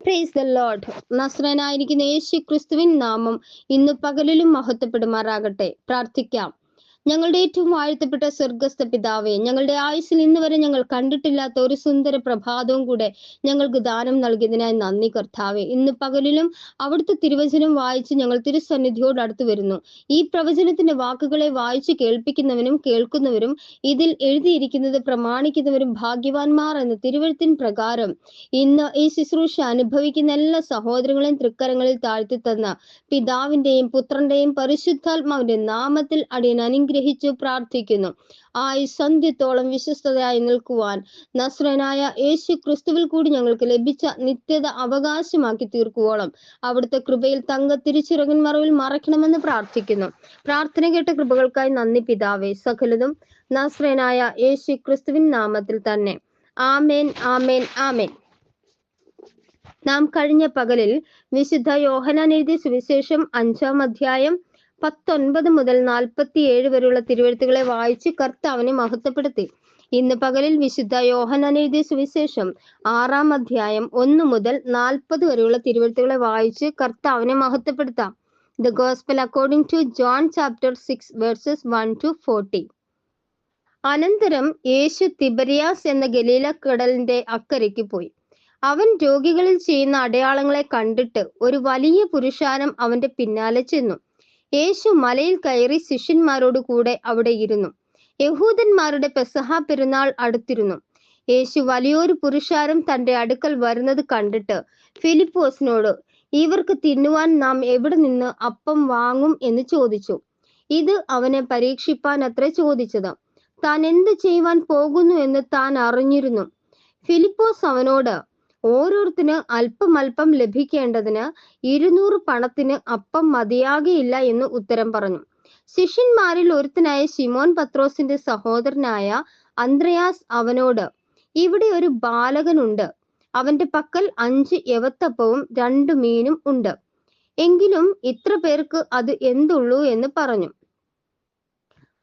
Price the lord. നസ്രനായിരിക്കുന്ന യേശു ക്രിസ്തുവിൻ നാമം ഇന്ന് പകലിലും മഹത്വപ്പെടുമാറാകട്ടെ. പ്രാർത്ഥിക്കാം. ഞങ്ങളുടെ ഏറ്റവും വാഴ്ത്തപ്പെട്ട സ്വർഗസ്ഥ പിതാവേ, ഞങ്ങളുടെ ആയുസ്സിൽ ഇന്ന് വരെ ഞങ്ങൾ കണ്ടിട്ടില്ലാത്ത ഒരു സുന്ദര പ്രഭാതവും കൂടെ ഞങ്ങൾക്ക് ദാനം നൽകിയതിനായി നന്ദി കർത്താവേ. ഇന്ന് പകലിലും അവിടുത്തെ തിരുവചനം വായിച്ച് ഞങ്ങൾ തിരുസന്നിധിയോട് അടുത്ത് വരുന്നു. ഈ പ്രവചനത്തിന്റെ വാക്കുകളെ വായിച്ച് കേൾപ്പിക്കുന്നവനും കേൾക്കുന്നവരും ഇതിൽ എഴുതിയിരിക്കുന്നത് പ്രമാണിക്കുന്നവരും ഭാഗ്യവാന്മാർ എന്ന തിരുവഴുത്തിൻ പ്രകാരം ഇന്ന് ഈ ശുശ്രൂഷ അനുഭവിക്കുന്ന എല്ലാ സഹോദരങ്ങളെയും തൃക്കരങ്ങളിൽ താഴ്ത്തി തന്ന പിതാവിന്റെയും പുത്രന്റെയും പരിശുദ്ധാത്മാവിന്റെ നാമത്തിൽ അടിയൻ അനുഗ്രഹിച്ചു പ്രാർത്ഥിക്കുന്നു. സന്ധ്യത്തോളം വിശ്വസ്തയായി നിൽക്കുവാൻ നസ്രനായ യേശു ക്രിസ്തുവിൽ കൂടി ഞങ്ങൾക്ക് ലഭിച്ച നിത്യത അവകാശമാക്കി തീർക്കുവോളം അവിടുത്തെ കൃപയിൽ തങ്ക തിരിച്ചിറങ്ങൻ മറവിൽ മറയ്ക്കണമെന്ന് പ്രാർത്ഥിക്കുന്നു. പ്രാർത്ഥന കേട്ട കൃപകൾക്കായി നന്ദി പിതാവേ. സകലതും നസ്രനായ യേശു ക്രിസ്തുവിൻ നാമത്തിൽ തന്നെ. ആമേൻ, ആമേൻ, ആമേൻ. നാം കഴിഞ്ഞ പകലിൽ വിശുദ്ധ യോഹന്നാൻ എഴുതിയ സുവിശേഷം 5-ാം അധ്യായം 19 മുതൽ 47 വരെയുള്ള തിരുവെഴുത്തുകളെ വായിച്ച് കർത്താവിനെ മഹത്വപ്പെടുത്തി. ഇന്ന് പകലിൽ വിശുദ്ധ യോഹന്നാൻ എഴുതിയ സുവിശേഷം 6-ാം അധ്യായം 1 മുതൽ 40 വരെയുള്ള തിരുവെഴുത്തുകളെ വായിച്ച് കർത്താവിനെ മഹത്വപ്പെടുത്താം. The gospel according to John chapter 6 verses 1 to 40. അനന്തരം യേശു തിബരിയാസ് എന്ന ഗലീല കടലിന്റെ അക്കരയ്ക്ക് പോയി. അവൻ രോഗികളിൽ ചെയ്യുന്ന അടയാളങ്ങളെ കണ്ടിട്ട് ഒരു വലിയ പുരുഷാരം അവന്റെ പിന്നാലെ ചെന്നു. യേശു മലയിൽ കയറി ശിഷ്യന്മാരോട് കൂടെ അവിടെ ഇരുന്നു. യഹൂദന്മാരുടെ പെസഹ പെരുന്നാൾ അടുത്തിരുന്നു. യേശു വലിയൊരു പുരുഷാരം തന്റെ അടുക്കൽ വരുന്നത് കണ്ടിട്ട് ഫിലിപ്പോസിനോട്, ഇവർക്ക് തിന്നുവാൻ നാം എവിടെ നിന്ന് അപ്പം വാങ്ങും എന്ന് ചോദിച്ചു. ഇത് അവനെ പരീക്ഷിപ്പാൻ അത്ര ചോദിച്ചത്. താൻ എന്ത് ചെയ്യുവാൻ പോകുന്നു എന്ന് താൻ അറിഞ്ഞിരുന്നു. ഫിലിപ്പോസ് അവനോട്, ഓരോരുത്തന് അല്പം ലഭിക്കേണ്ടതിന് 200 പണത്തിന് അപ്പം മതിയാകയില്ല എന്ന് ഉത്തരം പറഞ്ഞു. ശിഷ്യന്മാരിൽ ഒരുത്തനായ ശിമോൻ പത്രോസിന്റെ സഹോദരനായ അന്ത്രയാസ് അവനോട്, ഇവിടെ ഒരു ബാലകനുണ്ട്. അവന്റെ പക്കൽ 5 യവത്തപ്പവും 2 മീനും ഉണ്ട്. എങ്കിലും ഇത്ര പേർക്ക് അത് എന്തുള്ളൂ എന്ന് പറഞ്ഞു.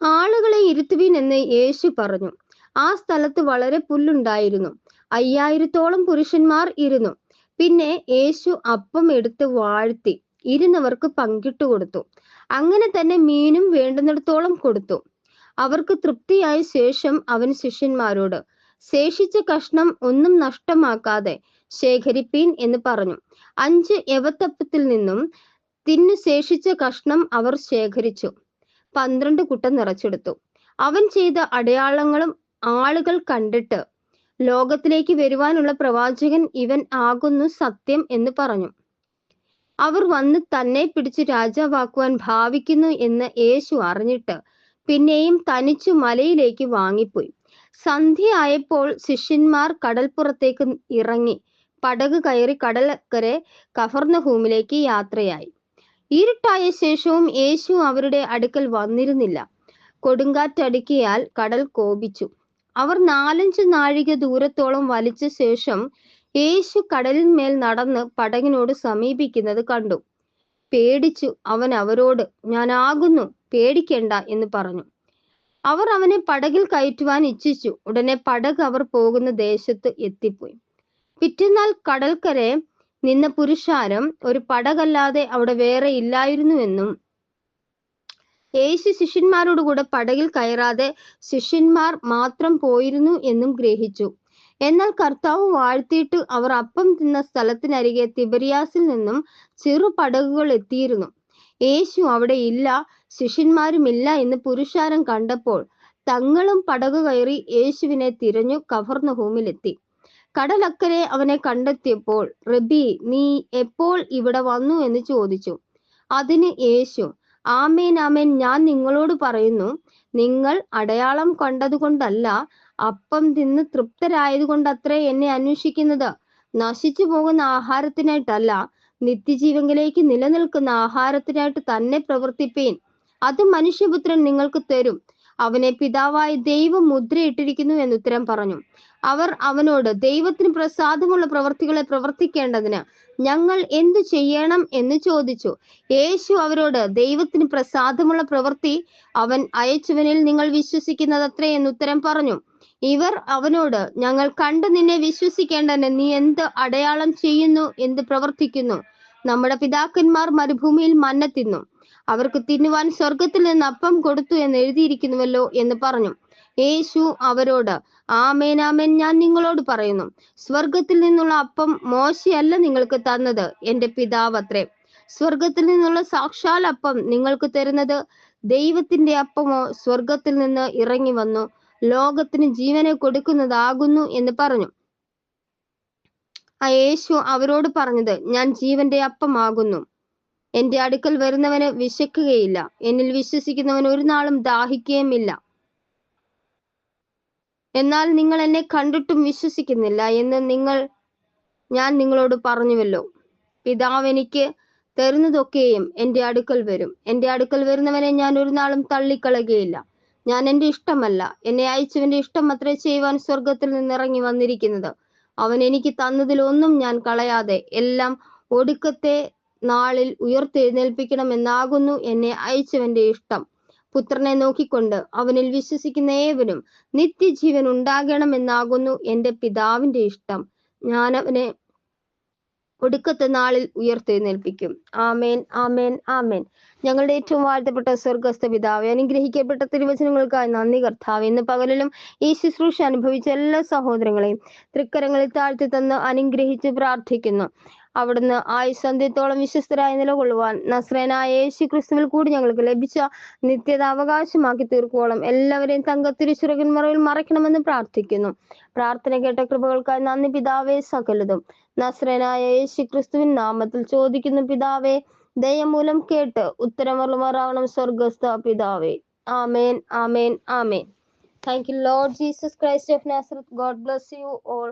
ആളുകളെ ഇരുത്തുവീൻ എന്ന് യേശു പറഞ്ഞു. ആ സ്ഥലത്ത് വളരെ പുല്ലുണ്ടായിരുന്നു. 5000-ഓളം പുരുഷന്മാർ ഇരുന്നു. പിന്നെ യേശു അപ്പം എടുത്ത് വാഴ്ത്തി ഇരുന്നവർക്ക് പങ്കിട്ടു കൊടുത്തു. അങ്ങനെ തന്നെ മീനും വേണ്ടുന്നിടത്തോളം കൊടുത്തു. അവർക്ക് തൃപ്തിയായ ശേഷം അവൻ ശിഷ്യന്മാരോട്, ശേഷിച്ച കഷ്ണം ഒന്നും നഷ്ടമാക്കാതെ ശേഖരിപ്പീൻ എന്ന് പറഞ്ഞു. 5 യവത്തപ്പത്തിൽ നിന്നും തിന്നു ശേഷിച്ച കഷ്ണം അവർ ശേഖരിച്ചു 12 കുട്ട നിറച്ചെടുത്തു. അവൻ ചെയ്ത അടയാളങ്ങളും ആളുകൾ കണ്ടിട്ട്, ലോകത്തിലേക്ക് വരുവാനുള്ള പ്രവാചകൻ ഇവൻ ആകുന്നു സത്യം എന്ന് പറഞ്ഞു. അവർ വന്ന് തന്നെ പിടിച്ച് രാജാവാക്കുവാൻ ഭാവിക്കുന്നു എന്ന് യേശു അറിഞ്ഞിട്ട് പിന്നെയും തനിച്ചു മലയിലേക്ക് വാങ്ങിപ്പോയി. സന്ധ്യ ആയപ്പോൾ ശിഷ്യന്മാർ കടൽപ്പുറത്തേക്ക് ഇറങ്ങി പടക് കയറി കടലക്കരെ കഫർന്നഹൂമിലേക്ക് യാത്രയായി. ഇരുട്ടായ ശേഷവും യേശു അവരുടെ അടുക്കൽ വന്നിരുന്നില്ല. കൊടുങ്കാറ്റടിക്കിയാൽ കടൽ കോപിച്ചു. അവർ 4-5 നാഴിക ദൂരത്തോളം വലിച്ച ശേഷം യേശു കടലിന്മേൽ നടന്ന് പടകിനോട് സമീപിക്കുന്നത് കണ്ടു. പേടിച്ചു അവൻ അവരോട്, ഞാനാകുന്നു, പേടിക്കേണ്ട എന്ന് പറഞ്ഞു. അവർ അവനെ പടകിൽ കയറ്റുവാൻ ഇച്ഛിച്ചു. ഉടനെ പടക് അവർ പോകുന്ന ദേശത്ത് എത്തിപ്പോയി. പിറ്റേന്നാൾ കടൽക്കരെ നിന്ന പുരുഷാരം ഒരു പടകല്ലാതെ അവിടെ വേറെ ഇല്ലായിരുന്നുവെന്നും യേശു ശിഷ്യന്മാരോട് കൂടെ പടകിൽ കയറാതെ ശിഷ്യന്മാർ മാത്രം പോയിരുന്നു എന്നും ഗ്രഹിച്ചു. എന്നാൽ കർത്താവ് വാഴ്ത്തിയിട്ട് അവർ അപ്പം തിന്ന സ്ഥലത്തിനരികെ തിബരിയാസിൽ നിന്നും ചെറു പടകുകൾ എത്തിയിരുന്നു. യേശു അവിടെ ഇല്ല, ശിഷ്യന്മാരുമില്ല എന്ന് പുരുഷാരം കണ്ടപ്പോൾ തങ്ങളും പടകു കയറി യേശുവിനെ തിരഞ്ഞു കഫർന്നഹൂമിലെത്തി. കടലക്കരെ അവനെ കണ്ടെത്തിയപ്പോൾ, റബ്ബി, നീ എപ്പോൾ ഇവിടെ വന്നു എന്ന് ചോദിച്ചു. അതിന് യേശു, ആമേൻ, ആമേൻ, ഞാൻ നിങ്ങളോട് പറയുന്നു, നിങ്ങൾ അടയാളം കണ്ടതുകൊണ്ടല്ല, അപ്പം തിന്ന് തൃപ്തരായതുകൊണ്ടത്രേ എന്നെ അന്വേഷിക്കുന്നത്. നശിച്ചു പോകുന്ന ആഹാരത്തിനായിട്ടല്ല, നിത്യജീവങ്കിലേക്ക് നിലനിൽക്കുന്ന ആഹാരത്തിനായിട്ട് തന്നെ പ്രവർത്തിപ്പീൻ. അത് മനുഷ്യപുത്രൻ നിങ്ങൾക്ക് തരും. അവനെ പിതാവായ ദൈവം മുദ്രയിട്ടിരിക്കുന്നു എന്നുത്തരം പറഞ്ഞു. അവർ അവനോട്, ദൈവത്തിന് പ്രസാദമുള്ള പ്രവർത്തികളെ പ്രവർത്തിക്കേണ്ടതിന് ഞങ്ങൾ എന്തു ചെയ്യണം എന്ന് ചോദിച്ചു. യേശു അവരോട്, ദൈവത്തിന് പ്രസാദമുള്ള പ്രവൃത്തി അവൻ അയച്ചവനിൽ നിങ്ങൾ വിശ്വസിക്കുന്നതത്രേ എന്നുത്തരം പറഞ്ഞു. ഇവർ അവനോട്, ഞങ്ങൾ കണ്ട് നിന്നെ വിശ്വസിക്കേണ്ടതിന് നീ എന്ത് അടയാളം ചെയ്യുന്നു, എന്ത് പ്രവർത്തിക്കുന്നു? നമ്മുടെ പിതാക്കന്മാർ മരുഭൂമിയിൽ മന്ന തിന്നു, അവർക്ക് തിന്നുവാൻ സ്വർഗത്തിൽ നിന്ന് അപ്പം കൊടുത്തു എന്ന് എഴുതിയിരിക്കുന്നുവല്ലോ എന്ന് പറഞ്ഞു. യേശു അവരോട്, ആമേൻ ആമേൻ ഞാൻ നിങ്ങളോട് പറയുന്നു, സ്വർഗത്തിൽ നിന്നുള്ള അപ്പം മോശയല്ല നിങ്ങൾക്ക് തന്നത്, എന്റെ പിതാവ് അത്രേ. സ്വർഗത്തിൽ നിന്നുള്ള സാക്ഷാൽ അപ്പം നിങ്ങൾക്ക് തരുന്നത് ദൈവത്തിന്റെ അപ്പമോ സ്വർഗത്തിൽ നിന്ന് ഇറങ്ങി വന്നു ലോകത്തിന് ജീവനെ കൊടുക്കുന്നതാകുന്നു എന്ന് പറഞ്ഞു. ആ യേശു അവരോട് പറഞ്ഞത്, ഞാൻ ജീവന്റെ അപ്പമാകുന്നു. എന്റെ അടുക്കൽ വരുന്നവന് വിശക്കുകയില്ല, എന്നിൽ വിശ്വസിക്കുന്നവൻ ഒരു നാളും ദാഹിക്കുകയുമില്ല. എന്നാൽ നിങ്ങൾ എന്നെ കണ്ടിട്ടും വിശ്വസിക്കുന്നില്ല എന്ന് ഞാൻ നിങ്ങളോട് പറഞ്ഞുവല്ലോ. പിതാവ് എനിക്ക് തരുന്നതൊക്കെയും എന്റെ അടുക്കൽ വരും. എന്റെ അടുക്കൽ വരുന്നവനെ ഞാൻ ഒരു നാളും തള്ളിക്കളയുകയില്ല. ഞാൻ എന്റെ ഇഷ്ടമല്ല, എന്നെ അയച്ചവന്റെ ഇഷ്ടം അത്രേ ചെയ്യുവാൻ സ്വർഗത്തിൽ നിന്ന് ഇറങ്ങി വന്നിരിക്കുന്നത്. അവൻ എനിക്ക് തന്നതിലൊന്നും ഞാൻ കളയാതെ എല്ലാം ഒടുക്കത്തെ നാളിൽ ഉയർത്തെഴുന്നേൽപ്പിക്കണമെന്നാകുന്നു എന്നെ അയച്ചവന്റെ ഇഷ്ടം. പുത്രനെ നോക്കിക്കൊണ്ട് അവനിൽ വിശ്വസിക്കുന്ന ഏവനും നിത്യജീവൻ ഉണ്ടാകണമെന്നാകുന്നു എന്റെ പിതാവിന്റെ ഇഷ്ടം. ഞാൻ അവനെ ഒടുക്കത്തെ നാളിൽ ഉയർത്തെഴുന്നേൽപ്പിക്കും. ആമേൻ ആമേൻ ആമേൻ. ഞങ്ങളുടെ ഏറ്റവും വാഴ്ത്തപ്പെട്ട സ്വർഗസ്ഥ പിതാവേ, അനുഗ്രഹിക്കപ്പെട്ട തിരുവചനങ്ങൾക്കായി നന്ദി കർത്താവേ. ഇന്ന് പകലിലും ഈ ശുശ്രൂഷ അനുഭവിച്ച എല്ലാ സഹോദരങ്ങളെയും തൃക്കരങ്ങളിൽ താഴ്ത്തി തന്ന് അനുഗ്രഹിച്ച് പ്രാർത്ഥിക്കുന്നു. അവിടുന്ന് ആയുസന്ത്യത്തോളം വിശ്വസ്തരായി നിലകൊള്ളുവാൻ നസ്രേനായ യേശു ക്രിസ്തുവിൽ കൂടി ഞങ്ങൾക്ക് ലഭിച്ച നിത്യത അവകാശമാക്കി തീർക്കോളം എല്ലാവരെയും തങ്കത്തിരുചിറകിൻമറയിൽ മറയ്ക്കണമെന്ന് പ്രാർത്ഥിക്കുന്നു. പ്രാർത്ഥന കേട്ട കൃപകൾക്കായി നന്ദി പിതാവേ. സകലതും നസ്രേനായ യേശു ക്രിസ്തുവിൻ നാമത്തിൽ ചോദിക്കുന്നു പിതാവേ. ദയമൂലം കേട്ട് ഉത്തരമറുമാറാവണം സ്വർഗസ്ഥ പിതാവേ. ആമേൻ ആമേൻ ആമേൻ. Thank you, Lord Jesus Christ of Nazareth. God bless you all.